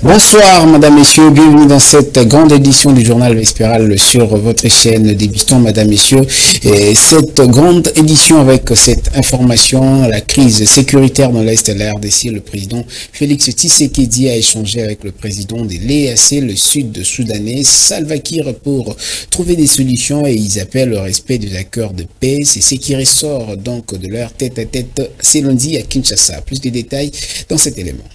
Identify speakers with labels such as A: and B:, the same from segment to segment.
A: Bonsoir, madame, messieurs, bienvenue dans cette grande édition du journal Vespéral sur votre chaîne Débuston, madame, messieurs. Et cette grande édition avec cette information, la crise sécuritaire dans l'Est de la RDC, le président Félix Tshisekedi a échangé avec le président de l'EAC, le sud-soudanais, Salva Kiir, pour trouver des solutions et ils appellent au respect des accords de paix. C'est ce qui ressort donc de leur tête-à-tête ce lundi à Kinshasa. Plus de détails dans cet élément.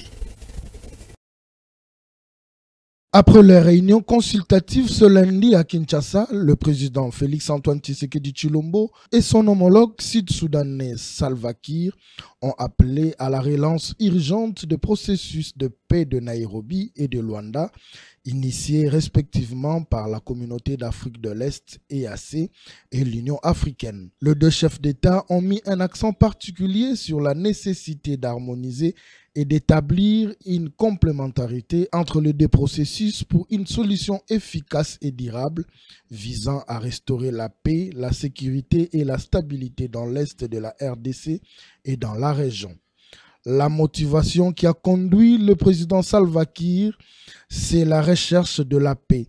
B: Après les réunions consultatives ce lundi à Kinshasa, le président Félix-Antoine Tshisekedi Tshilombo et son homologue sud-soudanais Salva Kiir ont appelé à la relance urgente des processus de paix de Nairobi et de Luanda, initiés respectivement par la Communauté d'Afrique de l'Est, EAC, et l'Union africaine. Les deux chefs d'État ont mis un accent particulier sur la nécessité d'harmoniser et d'établir une complémentarité entre les deux processus pour une solution efficace et durable visant à restaurer la paix, la sécurité et la stabilité dans l'Est de la RDC et dans la région. La motivation qui a conduit le président Salva Kiir, c'est la recherche de la paix.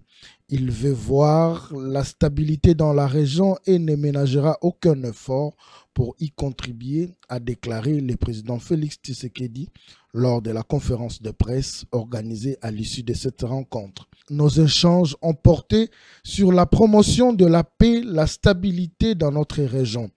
B: Il veut voir la stabilité dans la région et ne ménagera aucun effort pour y contribuer, a déclaré le président Félix Tshisekedi lors de la conférence de presse organisée à l'issue de cette rencontre. Nos échanges ont porté sur la promotion de la paix, la stabilité dans notre région.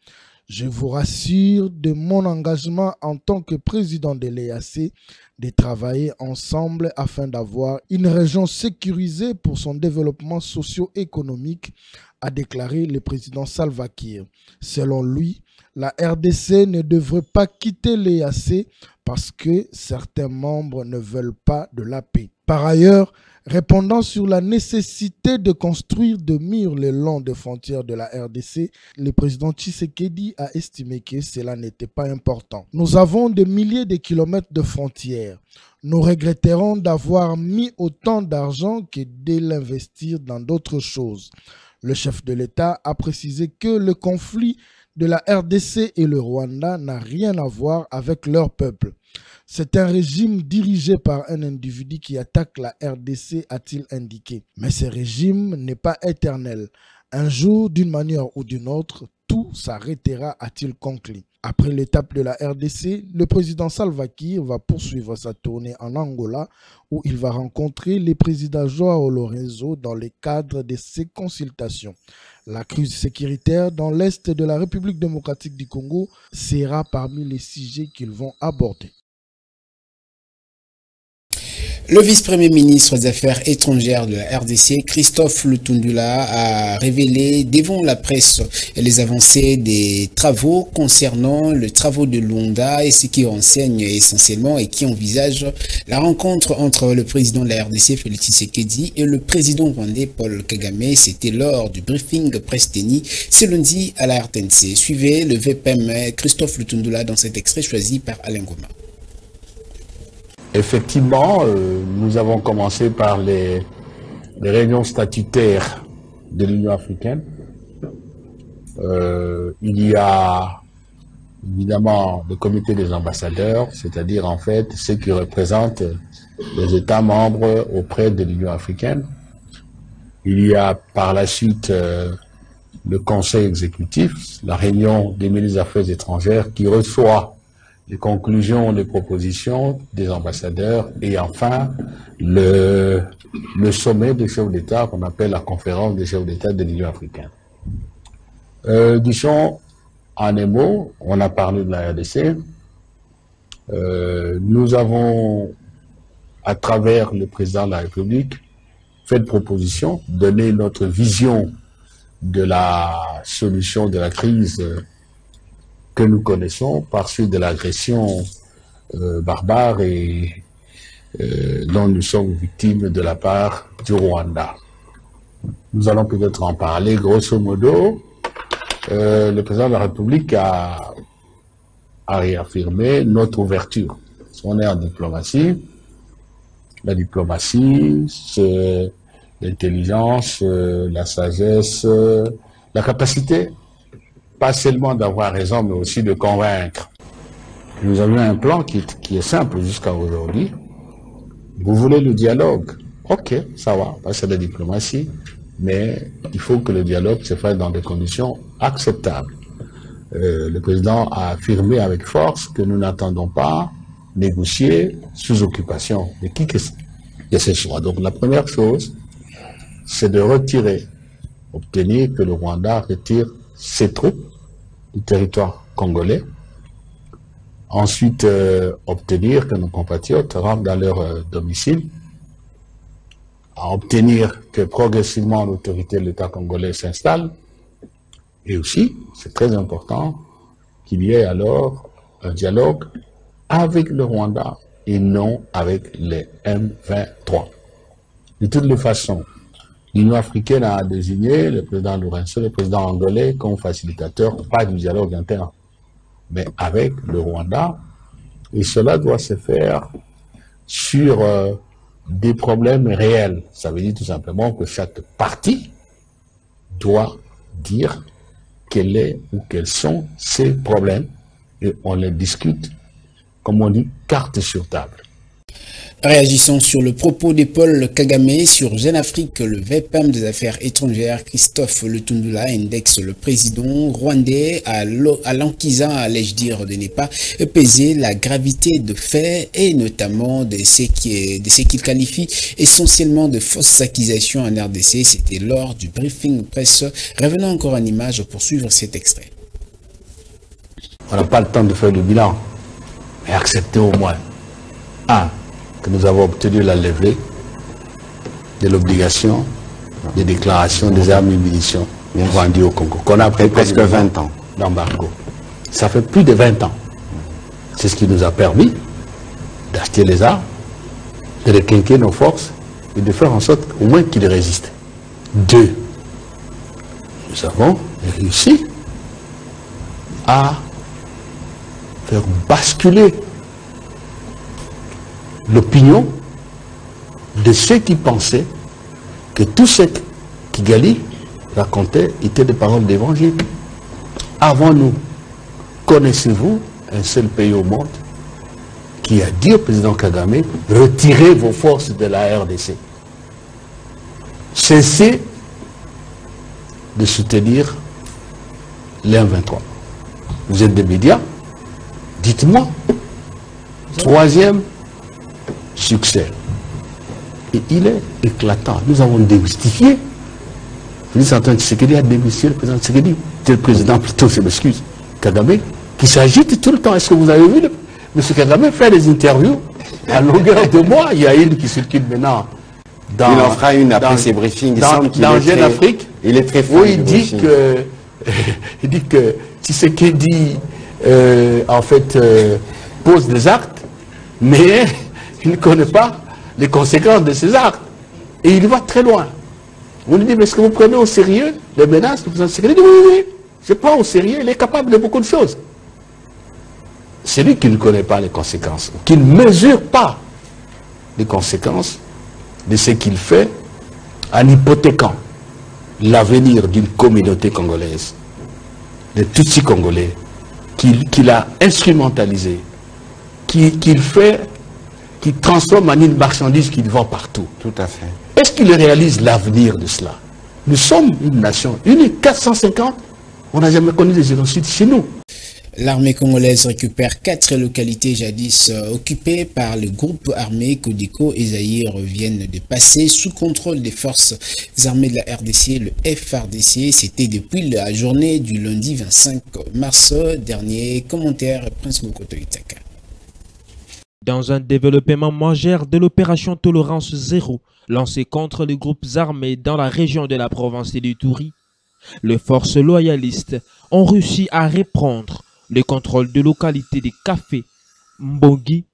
B: Je vous rassure de mon engagement en tant que président de l'EAC de travailler ensemble afin d'avoir une région sécurisée pour son développement socio-économique, a déclaré le président Salva Kiir. Selon lui, la RDC ne devrait pas quitter l'EAC parce que certains membres ne veulent pas de la paix. Par ailleurs, répondant sur la nécessité de construire des murs le long des frontières de la RDC, le président Tshisekedi a estimé que cela n'était pas important. Nous avons des milliers de kilomètres de frontières. Nous regretterons d'avoir mis autant d'argent que de l'investir dans d'autres choses. Le chef de l'État a précisé que le conflit de la RDC et le Rwanda n'a rien à voir avec leur peuple. C'est un régime dirigé par un individu qui attaque la RDC, a-t-il indiqué. Mais ce régime n'est pas éternel. Un jour, d'une manière ou d'une autre, tout s'arrêtera, a-t-il conclu. Après l'étape de la RDC, le président Salva Kiir va poursuivre sa tournée en Angola où il va rencontrer le président João Lourenço dans le cadre de ses consultations. La crise sécuritaire dans l'Est de la République démocratique du Congo sera parmi les sujets qu'ils vont aborder.
A: Le vice-premier ministre des Affaires étrangères de la RDC, Christophe Lutundula, a révélé devant la presse les avancées des travaux concernant le travaux de Luanda et ce qui enseigne essentiellement et qui envisage la rencontre entre le président de la RDC, Félix Tshisekedi, et le président rwandais, Paul Kagame. C'était lors du briefing presse-teni ce lundi à la RTNC. Suivez le VPM Christophe Lutundula dans cet extrait choisi par Alain Goma.
C: Effectivement, nous avons commencé par les réunions statutaires de l'Union africaine. Il y a évidemment le comité des ambassadeurs, c'est-à-dire en fait ceux qui représentent les États membres auprès de l'Union africaine. Il y a par la suite le conseil exécutif, la réunion des ministres des Affaires étrangères qui reçoit les conclusions, les propositions des ambassadeurs et enfin le sommet des chefs d'État qu'on appelle la conférence des chefs d'État de l'Union africaine. Disons en un mot, on a parlé de la RDC. Nous avons, à travers le président de la République, fait des propositions, donné notre vision de la solution de la crise que nous connaissons par suite de l'agression barbare et dont nous sommes victimes de la part du Rwanda. Nous allons peut-être en parler. Grosso modo, le président de la République a réaffirmé notre ouverture. On est en diplomatie. La diplomatie, c'est l'intelligence, la sagesse, la capacité pas seulement d'avoir raison, mais aussi de convaincre. Nous avions un plan qui est simple jusqu'à aujourd'hui. Vous voulez le dialogue? Ok, ça va, c'est la diplomatie, mais il faut que le dialogue se fasse dans des conditions acceptables. Le président a affirmé avec force que nous n'attendons pas négocier sous occupation de qui que ce soit. Donc la première chose, c'est de retirer, obtenir que le Rwanda retire ses troupes du territoire congolais. Ensuite, obtenir que nos compatriotes rentrent dans leur domicile. À obtenir que progressivement l'autorité de l'État congolais s'installe. Et aussi, c'est très important, qu'il y ait alors un dialogue avec le Rwanda et non avec les M23. De toutes les façons, l'Union africaine a désigné le président Lourenço, le président angolais, comme facilitateur, pas du dialogue interne, mais avec le Rwanda. Et cela doit se faire sur des problèmes réels. Ça veut dire tout simplement que chaque partie doit dire quel est ou quels sont ses problèmes et on les discute, comme on dit, carte sur table.
A: Réagissons sur le propos de Paul Kagame sur Jeune Afrique. Le VPAM des affaires étrangères, Christophe Lutundula, indexe le président rwandais à l'enquisant, allais-je dire, de ne pas peser la gravité de faits et notamment de ce qu'il qualifie essentiellement de fausses accusations en RDC. C'était lors du briefing presse. Revenons encore en image pour suivre cet extrait.
C: On n'a pas le temps de faire le bilan, mais acceptez au moins que nous avons obtenu la levée de l'obligation de déclaration des armes et munitions vendues au Congo, qu'on a pris
D: presque 20 ans
C: d'embargo. Ça fait plus de 20 ans. C'est ce qui nous a permis d'acheter les armes, de requinquer nos forces et de faire en sorte au moins qu'ils résistent. 2. Nous avons réussi à faire basculer l'opinion de ceux qui pensaient que tout ce qu'Kigali racontait était des paroles d'évangile. Avant nous, connaissez-vous un seul pays au monde qui a dit au président Kagame, retirez vos forces de la RDC. Cessez de soutenir les M23. Vous êtes des médias, dites-moi. 3e succès. Et il est éclatant. Nous avons démystifié. Félix Antoine Tshisekedi a démystifié le président Tshisekedi. C'est le président plutôt, je m'excuse, Kagame, qui s'agite tout le temps. Est-ce que vous avez vu M. Kagame faire des interviews à longueur de mois? Il y a une qui circule maintenant.
D: Il en fera une après ses briefings.
C: Dans Jeune Afrique,
D: il est très fort.
C: Oui, il dit que Tshisekedi en fait pose des actes, mais il ne connaît pas les conséquences de ces actes. Et il va très loin. Vous lui dites, mais est-ce que vous prenez au sérieux les menaces du président Tshisekedi? Il dit, oui, je prends au sérieux, il est capable de beaucoup de choses. C'est lui qui ne connaît pas les conséquences, qui ne mesure pas les conséquences de ce qu'il fait en hypothéquant l'avenir d'une communauté congolaise, de Tutsi congolais, qu'il a instrumentalisé, qu'il transforme en une marchandise qu'il vend partout.
D: Tout à fait.
C: Est-ce qu'il réalise l'avenir de cela? Nous sommes une nation unique, 450, on n'a jamais connu de génocide chez nous.
A: L'armée congolaise récupère 4 localités jadis occupées par le groupe armé Codeco et Zaïre viennent de passer sous contrôle des forces armées de la RDC, le FRDC. C'était depuis la journée du lundi 25 mars dernier. Commentaire Prince Mokoto Itaka.
E: Dans un développement majeur de l'opération Tolérance Zéro lancée contre les groupes armés dans la région de la province d'Ituri, les forces loyalistes ont réussi à reprendre le contrôle de localités de Café, Mbongi,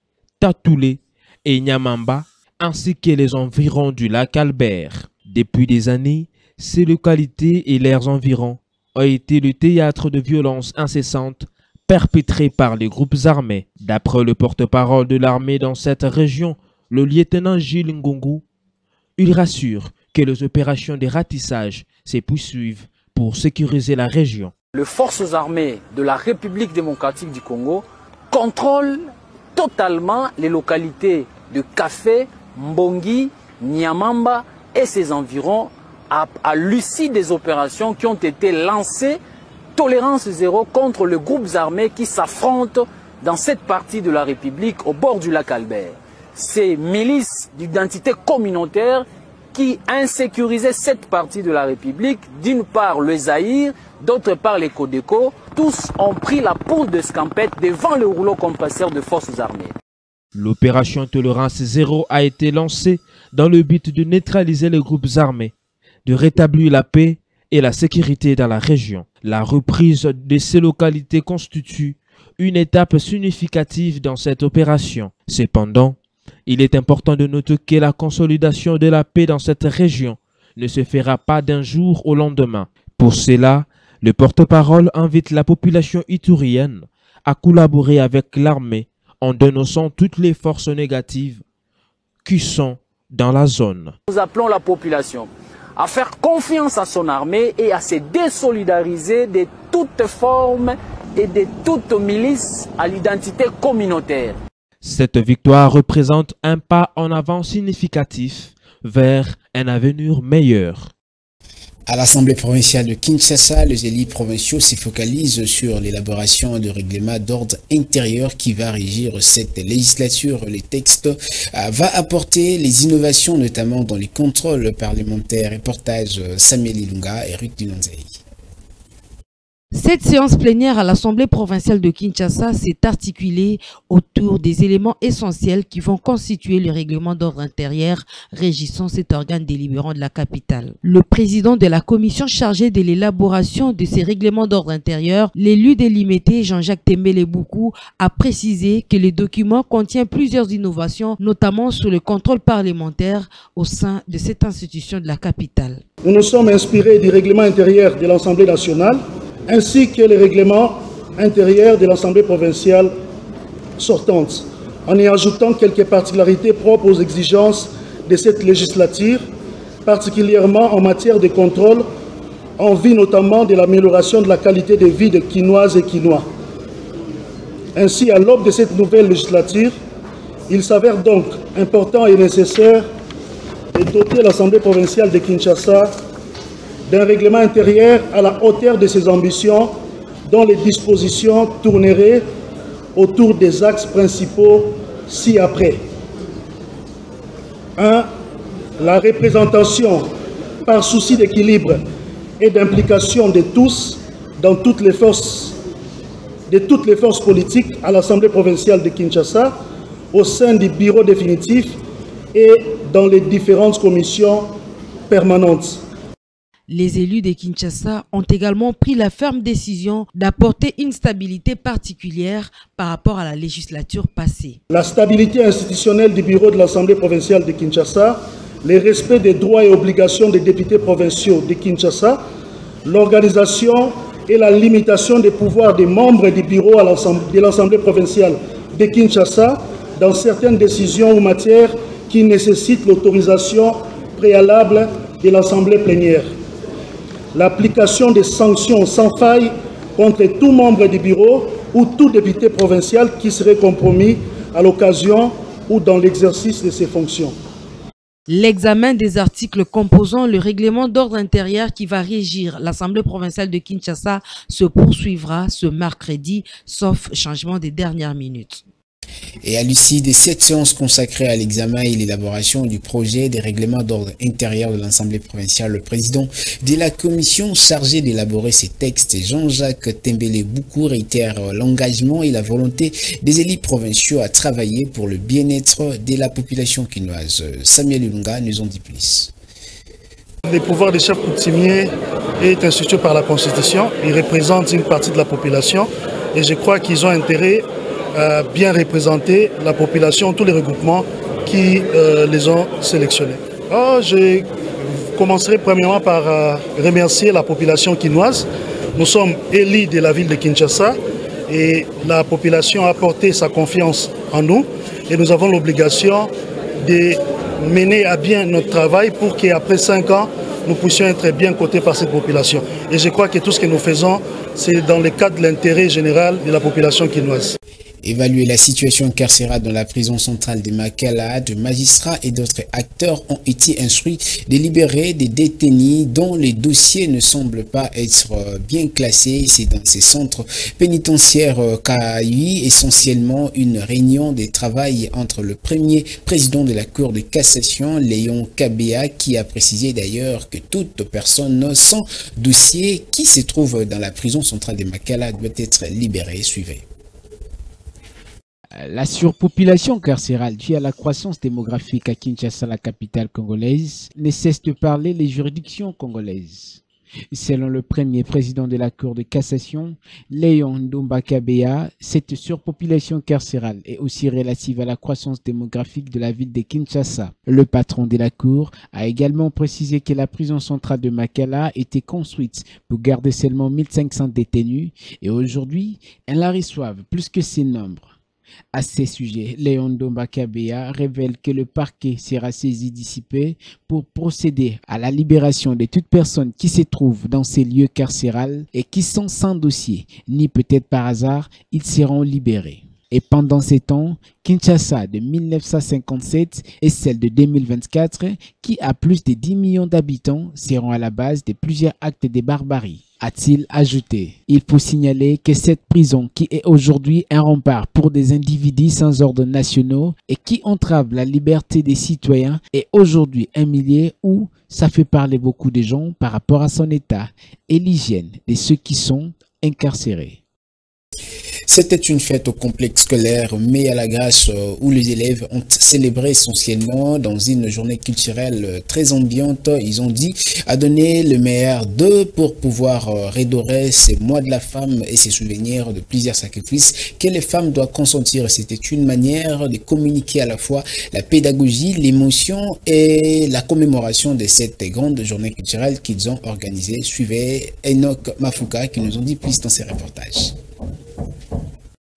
E: Tatoulé et Nyamamba, ainsi que les environs du lac Albert. Depuis des années, ces localités et leurs environs ont été le théâtre de violences incessantes perpétrées par les groupes armés. D'après le porte-parole de l'armée dans cette région, le lieutenant Gilles Ngongo, il rassure que les opérations de ratissage se poursuivent pour sécuriser la région.
F: Les forces armées de la République démocratique du Congo contrôlent totalement les localités de Café, Mbongi, Nyamamba et ses environs à l'issue des opérations qui ont été lancées, tolérance zéro contre les groupes armés qui s'affrontent dans cette partie de la République au bord du lac Albert. Ces milices d'identité communautaire qui insécurisaient cette partie de la République, d'une part le Zaïre, d'autre part les Codeco, tous ont pris la poudre de scampette devant le rouleau compresseur de forces armées.
E: L'opération Tolérance Zéro a été lancée dans le but de neutraliser les groupes armés, de rétablir la paix et la sécurité dans la région. La reprise de ces localités constitue une étape significative dans cette opération. Cependant, il est important de noter que la consolidation de la paix dans cette région ne se fera pas d'un jour au lendemain. Pour cela, le porte-parole invite la population itourienne à collaborer avec l'armée en dénonçant toutes les forces négatives qui sont dans la zone.
F: Nous appelons la population à faire confiance à son armée et à se désolidariser de toutes formes et de toutes milices à l'identité communautaire.
E: Cette victoire représente un pas en avant significatif vers un avenir meilleur.
A: À l'Assemblée provinciale de Kinshasa, les élus provinciaux se focalisent sur l'élaboration de règlements d'ordre intérieur qui va régir cette législature. Le texte va apporter les innovations, notamment dans les contrôles parlementaires. Reportage Samuel Ilunga et Ruth Dinonzei.
G: Cette séance plénière à l'Assemblée provinciale de Kinshasa s'est articulée autour des éléments essentiels qui vont constituer le règlement d'ordre intérieur régissant cet organe délibérant de la capitale. Le président de la commission chargée de l'élaboration de ces règlements d'ordre intérieur, l'élu délimité Jean-Jacques Tembele Boukou, a précisé que le document contient plusieurs innovations, notamment sur le contrôle parlementaire au sein de cette institution de la capitale.
H: Nous nous sommes inspirés du règlement intérieur de l'Assemblée nationale ainsi que les règlements intérieurs de l'Assemblée provinciale sortante, en y ajoutant quelques particularités propres aux exigences de cette législature, particulièrement en matière de contrôle, en vue notamment de l'amélioration de la qualité de vie des Kinoises et Kinois. Ainsi, à l'aube de cette nouvelle législature, il s'avère donc important et nécessaire de doter l'Assemblée provinciale de Kinshasa d'un règlement intérieur à la hauteur de ses ambitions, dont les dispositions tourneraient autour des axes principaux ci-après. 1. La représentation par souci d'équilibre et d'implication de tous dans toutes les forces politiques à l'Assemblée provinciale de Kinshasa, au sein du bureau définitif et dans les différentes commissions permanentes.
G: Les élus de Kinshasa ont également pris la ferme décision d'apporter une stabilité particulière par rapport à la législature passée.
H: La stabilité institutionnelle du bureau de l'Assemblée provinciale de Kinshasa, le respect des droits et obligations des députés provinciaux de Kinshasa, l'organisation et la limitation des pouvoirs des membres du bureau de l'Assemblée provinciale de Kinshasa dans certaines décisions ou matières qui nécessitent l'autorisation préalable de l'Assemblée plénière. L'application des sanctions sans faille contre tout membre du bureau ou tout député provincial qui serait compromis à l'occasion ou dans l'exercice de ses fonctions.
G: L'examen des articles composant le règlement d'ordre intérieur qui va régir l'Assemblée provinciale de Kinshasa se poursuivra ce mercredi, sauf changement des dernières minutes.
A: Et à l'issue de cette séance consacrée à l'examen et l'élaboration du projet des règlements d'ordre intérieur de l'Assemblée provinciale, le président de la commission chargée d'élaborer ces textes, Jean-Jacques Tembele Boukou, réitère l'engagement et la volonté des élus provinciaux à travailler pour le bien-être de la population quinoise. Samuel Ilunga nous en dit plus.
H: Le pouvoir des chefs coutumiers est institué par la Constitution. Ils représentent une partie de la population et je crois qu'ils ont intérêt à bien représenter la population, tous les regroupements qui les ont sélectionnés. Je commencerai premièrement par remercier la population quinoise. Nous sommes élus de la ville de Kinshasa et la population a apporté sa confiance en nous et nous avons l'obligation de mener à bien notre travail pour qu'après 5 ans, nous puissions être bien cotés par cette population. Et je crois que tout ce que nous faisons, c'est dans le cadre de l'intérêt général de la population quinoise.
A: Évaluer la situation carcérale dans la prison centrale de Makala, de magistrats et d'autres acteurs ont été instruits de libérer des détenus dont les dossiers ne semblent pas être bien classés. C'est dans ces centres pénitentiaires qu'a eu essentiellement une réunion de travail entre le premier président de la Cour de cassation, Léon Kabea, qui a précisé d'ailleurs que toute personne sans dossier qui se trouve dans la prison centrale de Makala doit être libérée. Suivez.
I: La surpopulation carcérale due à la croissance démographique à Kinshasa, la capitale congolaise, ne cesse de parler les juridictions congolaises. Selon le premier président de la Cour de cassation, Léon Ndomba Kabea, cette surpopulation carcérale est aussi relative à la croissance démographique de la ville de Kinshasa. Le patron de la Cour a également précisé que la prison centrale de Makala était construite pour garder seulement 1500 détenus et aujourd'hui, elle en reçoit plus que ces nombres. À ces sujets, Léon Ndomba Kabea révèle que le parquet sera saisi d'ici peu pour procéder à la libération de toute personne qui se trouve dans ces lieux carcérales et qui sont sans dossier, ni peut-être par hasard, ils seront libérés. Et pendant ces temps, Kinshasa de 1957 et celle de 2024, qui a plus de 10 millions d'habitants, seront à la base de plusieurs actes de barbarie, a-t-il ajouté. Il faut signaler que cette prison, qui est aujourd'hui un rempart pour des individus sans ordre nationaux et qui entrave la liberté des citoyens, est aujourd'hui un milieu où ça fait parler beaucoup de gens par rapport à son état et l'hygiène de ceux qui sont incarcérés.
A: C'était une fête au complexe scolaire Mais à la Grâce où les élèves ont célébré essentiellement dans une journée culturelle très ambiante. Ils ont dit à donner le meilleur d'eux pour pouvoir redorer ces mois de la femme et ces souvenirs de plusieurs sacrifices que les femmes doivent consentir. C'était une manière de communiquer à la fois la pédagogie, l'émotion et la commémoration de cette grande journée culturelle qu'ils ont organisée. Suivez Enoch Mafuka qui nous en dit plus dans ses reportages.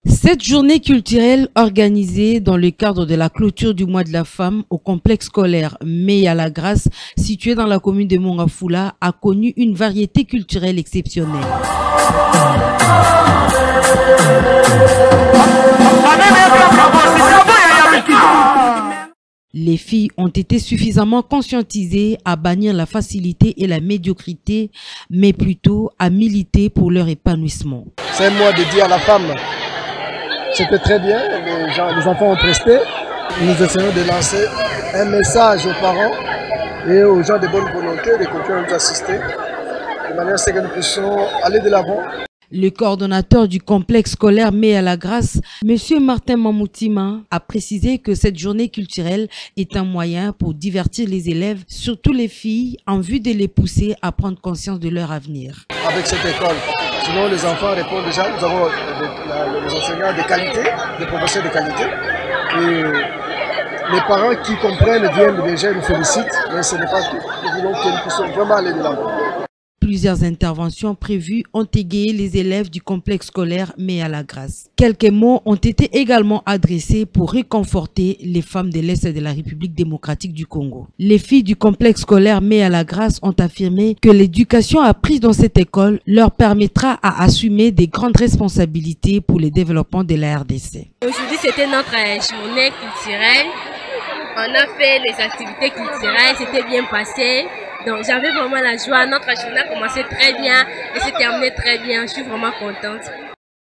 G: Cette journée culturelle organisée dans le cadre de la clôture du mois de la femme au complexe scolaire Mais à la Grâce, situé dans la commune de Mongafula, a connu une variété culturelle exceptionnelle. Les filles ont été suffisamment conscientisées à bannir la facilité et la médiocrité, mais plutôt à militer pour leur épanouissement.
J: C'est un mois dédié à la femme. C'était très bien, les enfants ont presté. Nous essayons de lancer un message aux parents et aux gens de bonne volonté, de quelqu'un nous assister, de manière à ce que nous puissions aller de l'avant.
G: Le coordonnateur du complexe scolaire Mais à la Grâce, M. Martin Mamoutima, a précisé que cette journée culturelle est un moyen pour divertir les élèves, surtout les filles, en vue de les pousser à prendre conscience de leur avenir.
J: Avec cette école, sinon les enfants répondent déjà, nous avons des enseignants de qualité, des professeurs de qualité. Et les parents qui comprennent viennent déjà nous félicitent, mais ce n'est pas tout. Nous voulons que nous puissions vraiment aller de l'avant.
G: Plusieurs interventions prévues ont égayé les élèves du complexe scolaire Mais à la Grâce. Quelques mots ont été également adressés pour réconforter les femmes de l'Est de la République démocratique du Congo. Les filles du complexe scolaire Mais à la Grâce ont affirmé que l'éducation apprise dans cette école leur permettra à assumer des grandes responsabilités pour le développement de la RDC.
K: Aujourd'hui, c'était notre journée culturelle. On a fait les activités culturelles, c'était bien passé. Donc j'avais vraiment la joie, notre journée a commencé très bien et s'est terminée très bien, je suis vraiment contente.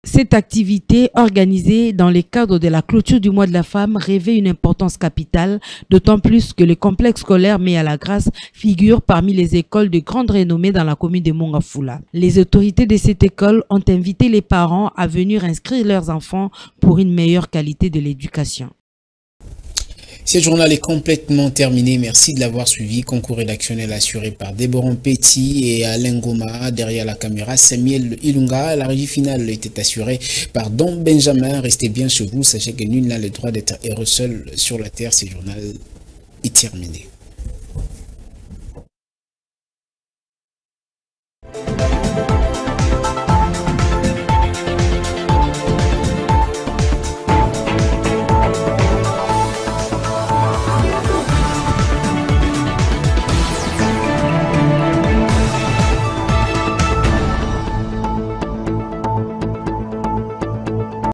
G: Cette activité organisée dans le cadre de la clôture du mois de la femme revêt une importance capitale, d'autant plus que le complexe scolaire Mais à la Grâce figure parmi les écoles de grande renommée dans la commune de Mongafula. Les autorités de cette école ont invité les parents à venir inscrire leurs enfants pour une meilleure qualité de l'éducation.
A: Ce journal est complètement terminé. Merci de l'avoir suivi. Concours rédactionnel assuré par Déborah Petit et Alain Goma. Derrière la caméra, Samuel Ilunga. La régie finale était assurée par Don Benjamin. Restez bien chez vous. Sachez que nul n'a le droit d'être heureux seul sur la terre. Ce journal est terminé.